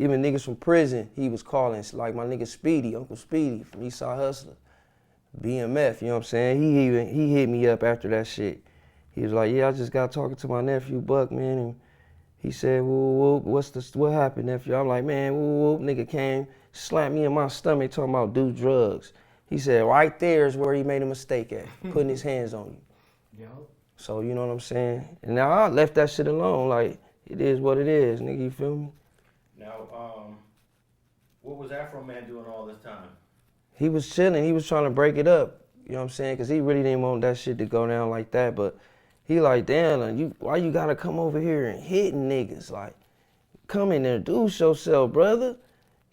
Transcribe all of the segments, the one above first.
Even niggas from prison, he was calling, like my nigga Speedy, Uncle Speedy from Eastside Hustler, BMF, you know what I'm saying? He hit me up after that shit. He was like, yeah, I just got talking to my nephew Buck, man, and he said, whoop, what happened, nephew? I'm like, man, whoop, nigga came, slapped me in my stomach talking about do drugs. He said, right there is where he made a mistake at, putting his hands on you. Yo. So, you know what I'm saying? And now I left that shit alone, like, it is what it is, nigga, you feel me? Now, what was Afro Man doing all this time? He was chilling, he was trying to break it up, you know what I'm saying? Cause he really didn't want that shit to go down like that, but he like, damn, why you gotta come over here and hitting niggas? Like, come and introduce yourself, brother.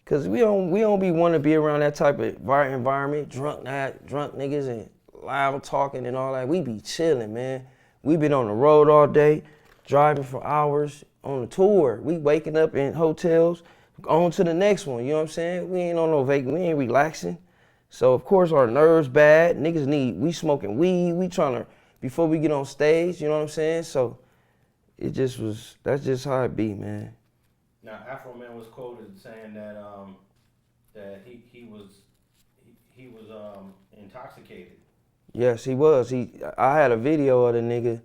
Cause we don't want to be around that type of environment, drunk niggas and loud talking and all that. We be chilling, man. We been on the road all day, driving for hours on the tour. We waking up in hotels, on to the next one, you know what I'm saying? We ain't on no vacation, we ain't relaxing. So of course our nerves bad, we smoking weed, we trying to, before we get on stage, you know what I'm saying? So that's just how it be, man. Now, Afro Man was quoted saying that he was intoxicated. Yes, he was. I had a video of the nigga,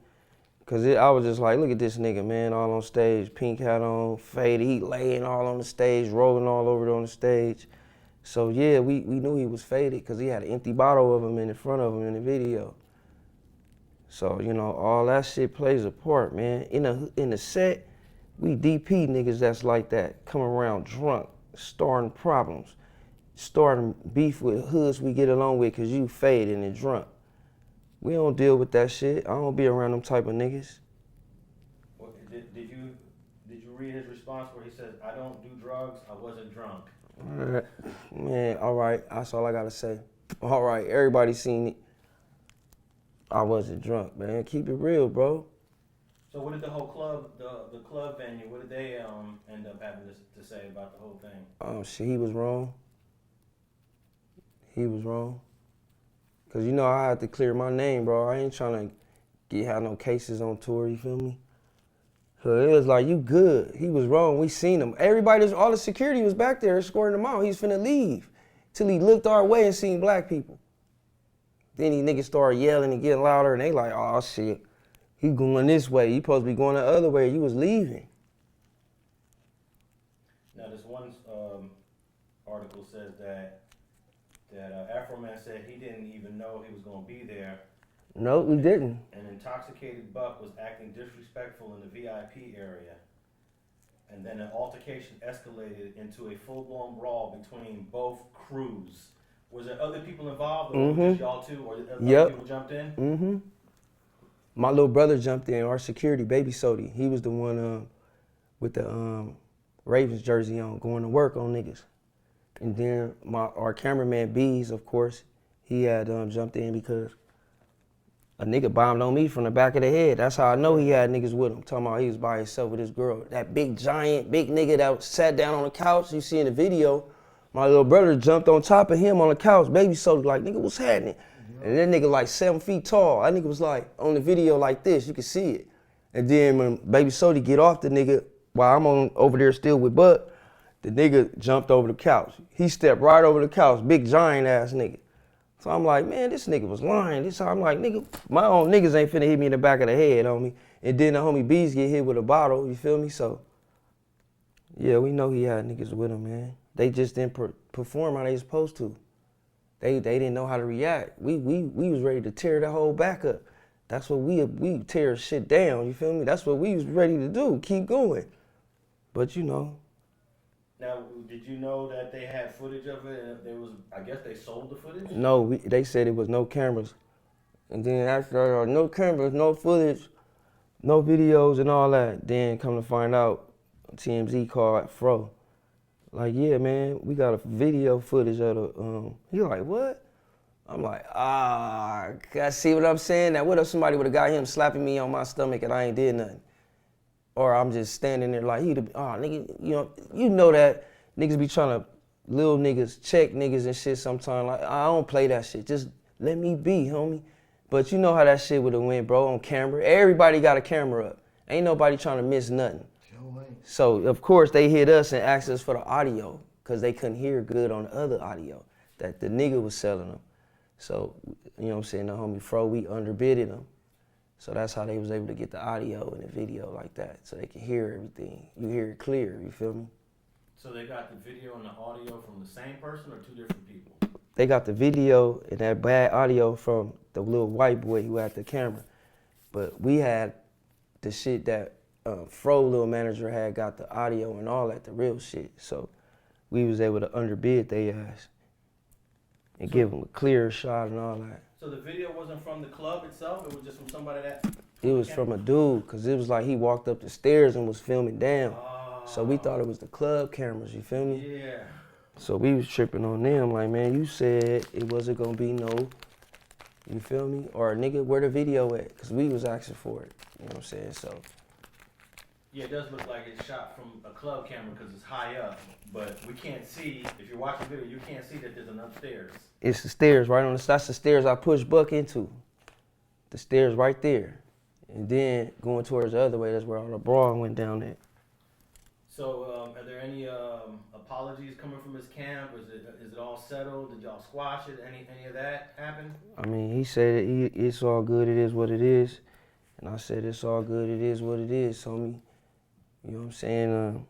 cause I was just like, look at this nigga, man, all on stage, pink hat on, faded, he laying all on the stage, rolling all over on the stage. So yeah, we knew he was faded, cause he had an empty bottle of him in front of him in the video. So, you know, all that shit plays a part, man. In the set, we DP niggas that's like that, come around drunk, starting problems, starting beef with hoods we get along with cause you faded and drunk. We don't deal with that shit. I don't be around them type of niggas. Well, did you read his response where he said, I don't do drugs, I wasn't drunk? Man, all right, that's all I gotta say. All right, everybody seen it. I wasn't drunk, man. Keep it real, bro. So what did the whole club, the club venue, what did they end up having to say about the whole thing? Oh shit, he was wrong. He was wrong. Cause you know I had to clear my name, bro. I ain't trying to have no cases on tour, you feel me? So it was like, you good. He was wrong, we seen him. All the security was back there escorting him out. He was finna leave. Till he looked our way and seen black people. Then these niggas started yelling and getting louder and they like, oh shit, he going this way. You supposed to be going the other way. You was leaving. Now this one article says that Afro Man said he didn't even know he was going to be there. No, we didn't. An intoxicated Buck was acting disrespectful in the VIP area. And then an altercation escalated into a full-blown brawl between both crews. Was there other people involved, or was it just y'all two, or other people jumped in? Mm-hmm. My little brother jumped in, our security, Baby Sodi. He was the one with the Ravens jersey on, going to work on niggas. And then our cameraman, Bees, of course, he had jumped in because a nigga bombed on me from the back of the head. That's how I know he had niggas with him. Talking about he was by himself with his girl. That big nigga that sat down on the couch, you see in the video, my little brother jumped on top of him on the couch. Baby Sodi like, nigga, what's happening? And that nigga like 7 feet tall. That nigga was like, on the video like this, you can see it. And then when Baby Sodi get off the nigga, while I'm over there still with Buck, the nigga jumped over the couch. He stepped right over the couch, big giant ass nigga. So I'm like, man, this nigga was lying. I'm like, nigga, my own niggas ain't finna hit me in the back of the head, homie. And then the homie Bees get hit with a bottle, you feel me? So, yeah, we know he had niggas with him, man. They just didn't perform how they supposed to. They didn't know how to react. We was ready to tear the whole back up. That's what we tear shit down, you feel me? That's what we was ready to do, keep going. But you know. Now, did you know that they had footage of it and there was, I guess they sold the footage? No, they said it was no cameras. And then after no cameras, no footage, no videos and all that, then come to find out, TMZ called Fro. Like, yeah, man, we got a video footage of the, he like, what? I'm like, I see what I'm saying? Now, what if somebody would have got him slapping me on my stomach and I ain't did nothing? Or I'm just standing there like, nigga, you know that niggas be trying to, little niggas, check niggas and shit sometimes. Like, I don't play that shit. Just let me be, homie. But you know how that shit would have went, bro, on camera. Everybody got a camera up. Ain't nobody trying to miss nothing. Sure ain't. So of course they hit us and asked us for the audio because they couldn't hear good on the other audio that the nigga was selling them. So, you know what I'm saying, the homie Fro, we underbidded them. So that's how they was able to get the audio and the video like that, so they can hear everything. You hear it clear, you feel me? So they got the video and the audio from the same person or two different people? They got the video and that bad audio from the little white boy who had the camera. But we had the shit that Fro little manager had got the audio and all that, the real shit. So we was able to underbid their ass and give them a clear shot and all that. So the video wasn't from the club itself? It was just from somebody that... It was from a dude, because it was like he walked up the stairs and was filming down. So we thought it was the club cameras, you feel me? Yeah. So we was tripping on them, like, man, you said it wasn't gonna be no, you feel me? Or nigga, where the video at? Because we was asking for it, you know what I'm saying? So. Yeah, it does look like it's shot from a club camera because it's high up, but we can't see, if you're watching the video, you can't see that there's an upstairs. It's the stairs right on the, that's the stairs I pushed Buck into. The stairs right there. And then going towards the other way, that's where all the brawl went down there. So are there any apologies coming from his camp? Is it all settled? Did y'all squash it? Any of that happen? I mean, he said it's all good, it is what it is. And I said, it's all good, it is what it is, homie. You know what I'm saying?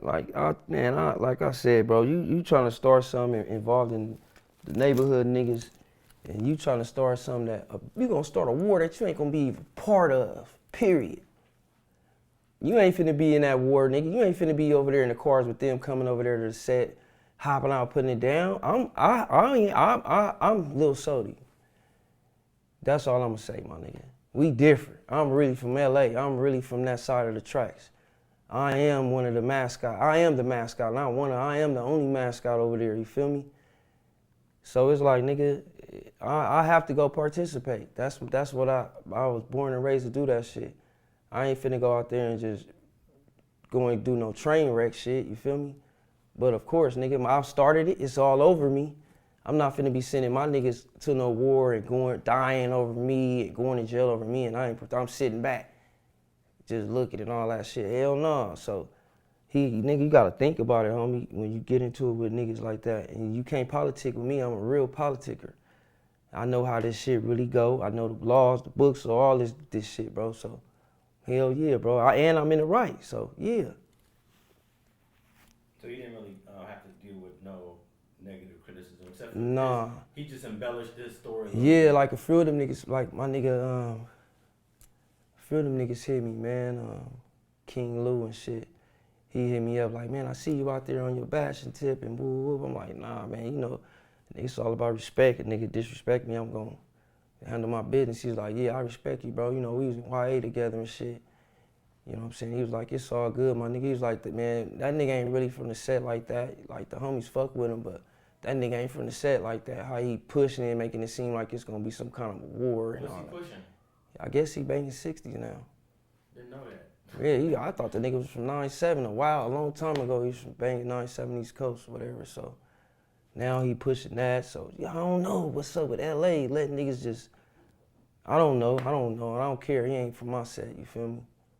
Like I said, bro, you trying to start something involved in the neighborhood niggas, and you trying to start something that, you gonna start a war that you ain't gonna be even part of, period. You ain't finna be in that war, nigga. You ain't finna be over there in the cars with them coming over there to the set, hopping out, putting it down. I'm Lil Sodi. That's all I'm gonna say, my nigga. We different. I'm really from LA. I'm really from that side of the tracks. I am one of the mascots. I am the mascot, not one of, I am the only mascot over there, you feel me? So it's like, nigga, I have to go participate. That's what I was born and raised to do that shit. I ain't finna go out there and just go and do no train wreck shit, you feel me? But of course, nigga, I've started it, it's all over me. I'm not finna be sending my niggas to no war and dying over me and going to jail over me, and I'm sitting back, just looking and all that shit. Hell no. So, nigga, you gotta think about it, homie, when you get into it with niggas like that. And you can't politic with me, I'm a real politicker. I know how this shit really go. I know the laws, the books, all this shit, bro. So, hell yeah, bro. And I'm in the right, so yeah. So you didn't really have to deal with no negative criticism, except for nah. He just embellished this story. Yeah, like a few of them niggas, like my nigga, a few of them niggas hit me, man. King Lou and shit. He hit me up like, man, I see you out there on your bashing tip and woo woo. I'm like, nah, man, you know, it's all about respect. A nigga disrespect me, I'm gonna handle my business. He's like, yeah, I respect you, bro. You know, we was in YA together and shit. You know what I'm saying? He was like, it's all good, my nigga. He was like, man, that nigga ain't really from the set like that. Like, the homies fuck with him, but that nigga ain't from the set like that. How he pushing it, making it seem like it's gonna be some kind of war and all that. What's he pushing? I guess he banging 60s now. Didn't know that. Yeah, I thought the nigga was from 97 a long time ago. He was from banging 97 East Coast or whatever, so now he pushing that. So, yeah, I don't know what's up with LA, letting niggas just, I don't know, I don't care. He ain't from my set, you feel me?